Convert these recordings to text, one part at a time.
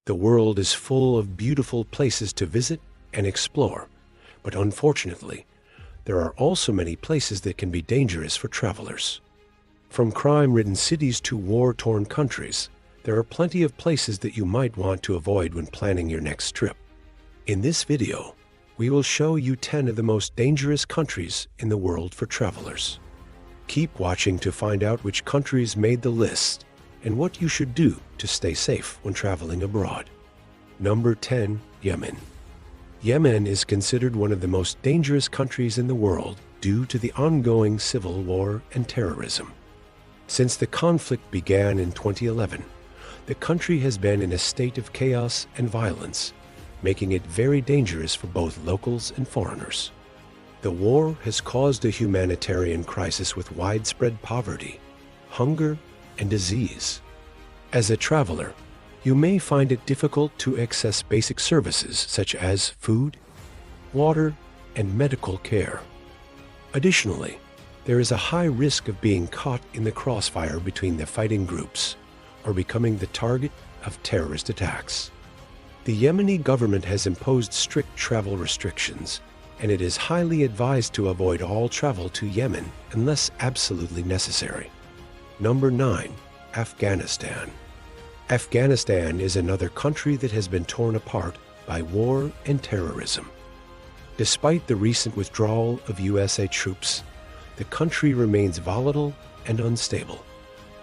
The world is full of beautiful places to visit and explore, but unfortunately, there are also many places that can be dangerous for travelers. From crime-ridden cities to war-torn countries, there are plenty of places that you might want to avoid when planning your next trip. In this video, we will show you 10 of the most dangerous countries in the world for travelers. Keep watching to find out which countries made the list and what you should do to stay safe when traveling abroad. Number 10. Yemen. Yemen is considered one of the most dangerous countries in the world due to the ongoing civil war and terrorism. Since the conflict began in 2011, the country has been in a state of chaos and violence, making it very dangerous for both locals and foreigners. The war has caused a humanitarian crisis with widespread poverty, hunger, and disease. As a traveler, you may find it difficult to access basic services such as food, water, and medical care. Additionally, there is a high risk of being caught in the crossfire between the fighting groups or becoming the target of terrorist attacks. The Yemeni government has imposed strict travel restrictions, and it is highly advised to avoid all travel to Yemen unless absolutely necessary. Number 9. Afghanistan. Afghanistan is another country that has been torn apart by war and terrorism. Despite the recent withdrawal of USA troops, the country remains volatile and unstable.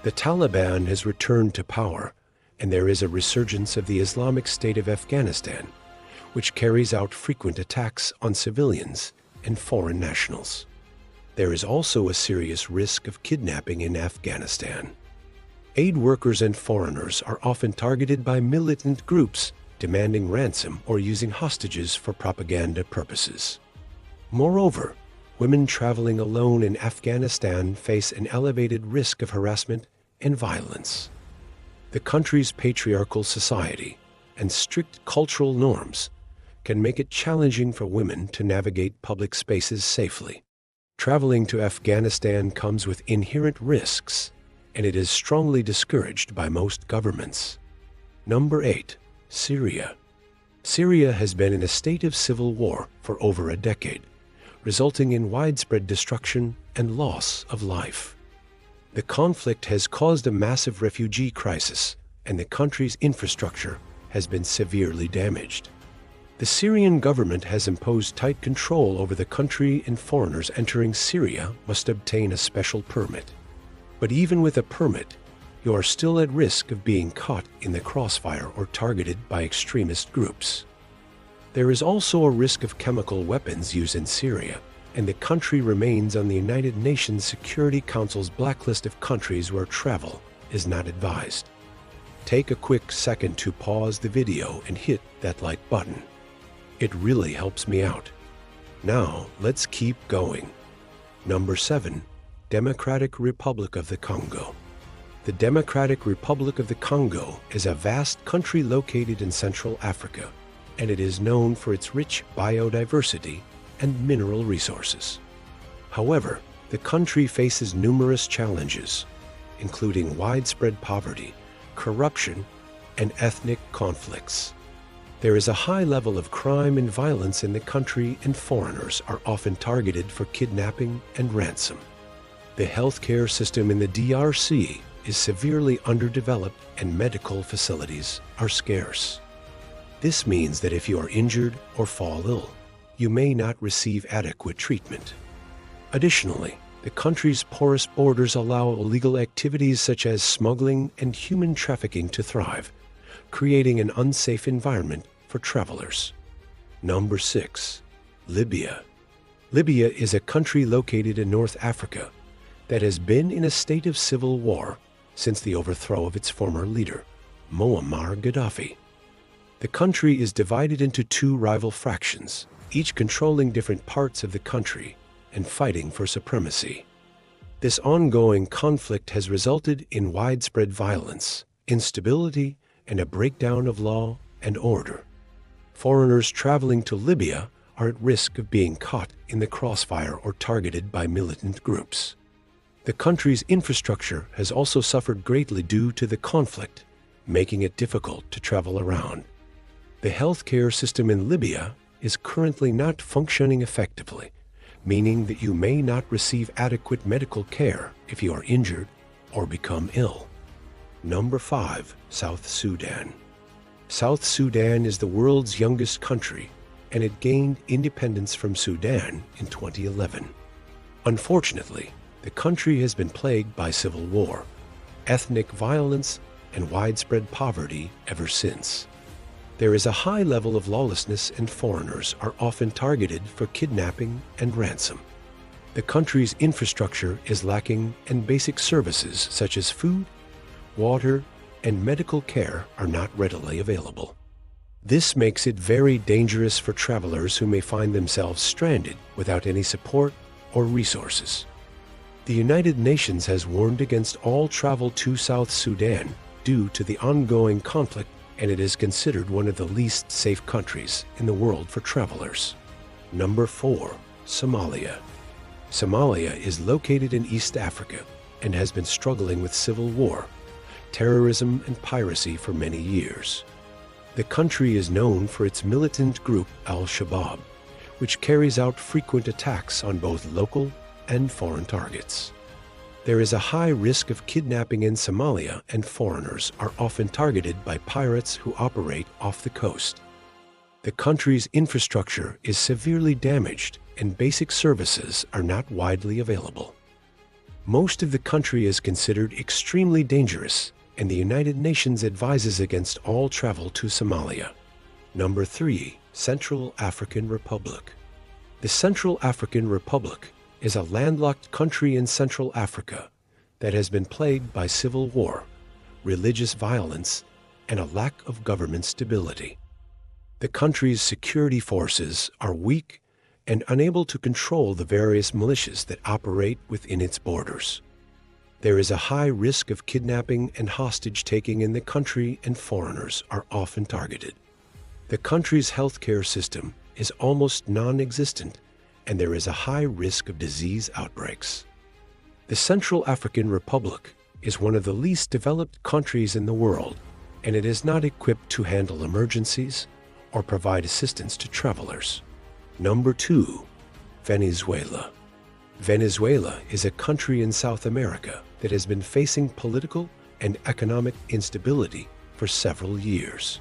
The Taliban has returned to power, and there is a resurgence of the Islamic State of Afghanistan, which carries out frequent attacks on civilians and foreign nationals. There is also a serious risk of kidnapping in Afghanistan. Aid workers and foreigners are often targeted by militant groups demanding ransom or using hostages for propaganda purposes. Moreover, women traveling alone in Afghanistan face an elevated risk of harassment and violence. The country's patriarchal society and strict cultural norms can make it challenging for women to navigate public spaces safely. Traveling to Afghanistan comes with inherent risks, and it is strongly discouraged by most governments. Number 8. Syria. Syria has been in a state of civil war for over a decade, resulting in widespread destruction and loss of life. The conflict has caused a massive refugee crisis, and the country's infrastructure has been severely damaged. The Syrian government has imposed tight control over the country, and foreigners entering Syria must obtain a special permit. But even with a permit, you are still at risk of being caught in the crossfire or targeted by extremist groups. There is also a risk of chemical weapons used in Syria, and the country remains on the United Nations Security Council's blacklist of countries where travel is not advised. Take a quick second to pause the video and hit that like button. It really helps me out. Now, let's keep going. Number 7. Democratic Republic of the Congo. The Democratic Republic of the Congo is a vast country located in Central Africa, and it is known for its rich biodiversity and mineral resources. However, the country faces numerous challenges, including widespread poverty, corruption, and ethnic conflicts. There is a high level of crime and violence in the country, and foreigners are often targeted for kidnapping and ransom. The healthcare system in the DRC is severely underdeveloped, and medical facilities are scarce. This means that if you are injured or fall ill, you may not receive adequate treatment. Additionally, the country's porous borders allow illegal activities such as smuggling and human trafficking to thrive, creating an unsafe environment for travelers. Number 6. Libya. Libya is a country located in North Africa that has been in a state of civil war since the overthrow of its former leader, Muammar Gaddafi. The country is divided into two rival fractions, each controlling different parts of the country and fighting for supremacy. This ongoing conflict has resulted in widespread violence, instability, and a breakdown of law and order. Foreigners traveling to Libya are at risk of being caught in the crossfire or targeted by militant groups. The country's infrastructure has also suffered greatly due to the conflict, making it difficult to travel around. The healthcare system in Libya is currently not functioning effectively, meaning that you may not receive adequate medical care if you are injured or become ill. Number 5. South Sudan. South Sudan is the world's youngest country, and it gained independence from Sudan in 2011. Unfortunately, the country has been plagued by civil war, ethnic violence, and widespread poverty ever since. There is a high level of lawlessness, and foreigners are often targeted for kidnapping and ransom. The country's infrastructure is lacking, and basic services such as food, water, and medical care are not readily available. This makes it very dangerous for travelers who may find themselves stranded without any support or resources. The United Nations has warned against all travel to South Sudan due to the ongoing conflict, and it is considered one of the least safe countries in the world for travelers. Number 4. Somalia. Somalia is located in East Africa and has been struggling with civil war, terrorism, and piracy for many years. The country is known for its militant group Al-Shabaab, which carries out frequent attacks on both local and foreign targets. There is a high risk of kidnapping in Somalia, and foreigners are often targeted by pirates who operate off the coast. The country's infrastructure is severely damaged, and basic services are not widely available. Most of the country is considered extremely dangerous, and the United Nations advises against all travel to Somalia. Number 3. Central African Republic. The Central African Republic is a landlocked country in Central Africa that has been plagued by civil war, religious violence, and a lack of government stability. The country's security forces are weak and unable to control the various militias that operate within its borders. There is a high risk of kidnapping and hostage-taking in the country, and foreigners are often targeted. The country's healthcare system is almost non-existent, and there is a high risk of disease outbreaks. The Central African Republic is one of the least developed countries in the world, and it is not equipped to handle emergencies or provide assistance to travelers. Number 2. Venezuela. Venezuela is a country in South America that has been facing political and economic instability for several years.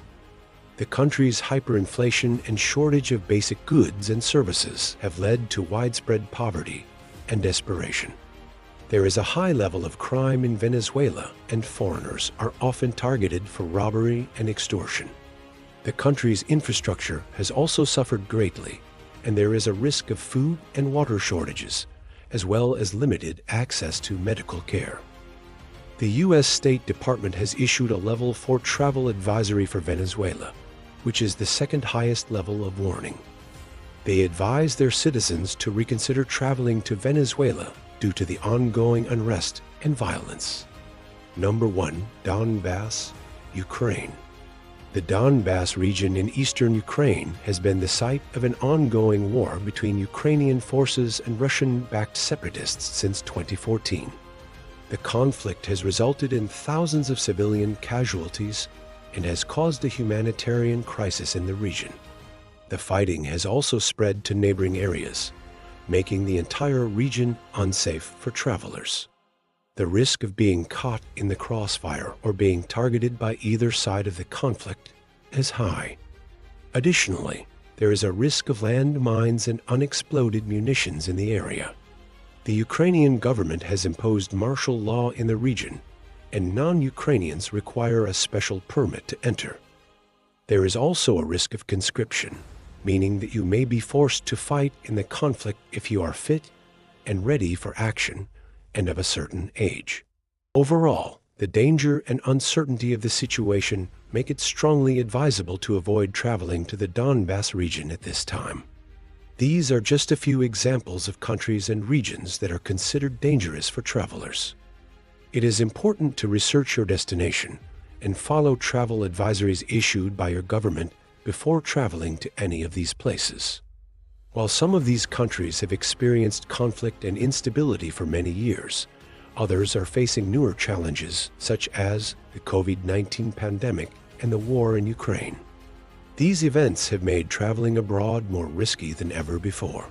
The country's hyperinflation and shortage of basic goods and services have led to widespread poverty and desperation. There is a high level of crime in Venezuela, and foreigners are often targeted for robbery and extortion. The country's infrastructure has also suffered greatly, and there is a risk of food and water shortages, as well as limited access to medical care. The U.S. State Department has issued a Level 4 travel advisory for Venezuela, which is the second highest level of warning. They advise their citizens to reconsider traveling to Venezuela due to the ongoing unrest and violence. Number 1. Donbass, Ukraine. The Donbass region in eastern Ukraine has been the site of an ongoing war between Ukrainian forces and Russian-backed separatists since 2014. The conflict has resulted in thousands of civilian casualties and has caused a humanitarian crisis in the region. The fighting has also spread to neighboring areas, making the entire region unsafe for travelers. The risk of being caught in the crossfire or being targeted by either side of the conflict is high. Additionally, there is a risk of landmines and unexploded munitions in the area. The Ukrainian government has imposed martial law in the region, and non-Ukrainians require a special permit to enter. There is also a risk of conscription, meaning that you may be forced to fight in the conflict if you are fit and ready for action and of a certain age. Overall, the danger and uncertainty of the situation make it strongly advisable to avoid traveling to the Donbass region at this time. These are just a few examples of countries and regions that are considered dangerous for travelers. It is important to research your destination and follow travel advisories issued by your government before traveling to any of these places. While some of these countries have experienced conflict and instability for many years, Others are facing newer challenges, such as the COVID-19 pandemic and the war in Ukraine. These events have made traveling abroad more risky than ever before.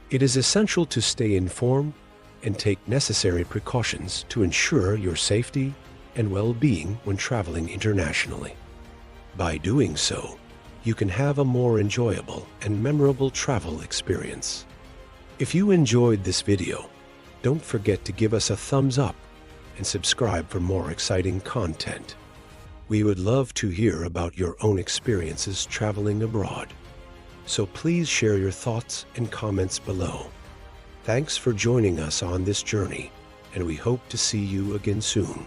It is essential to stay informed and take necessary precautions to ensure your safety and well-being when traveling internationally. By doing so, you can have a more enjoyable and memorable travel experience. If you enjoyed this video, don't forget to give us a thumbs up and subscribe for more exciting content. We would love to hear about your own experiences traveling abroad, so please share your thoughts and comments below. Thanks for joining us on this journey, and we hope to see you again soon.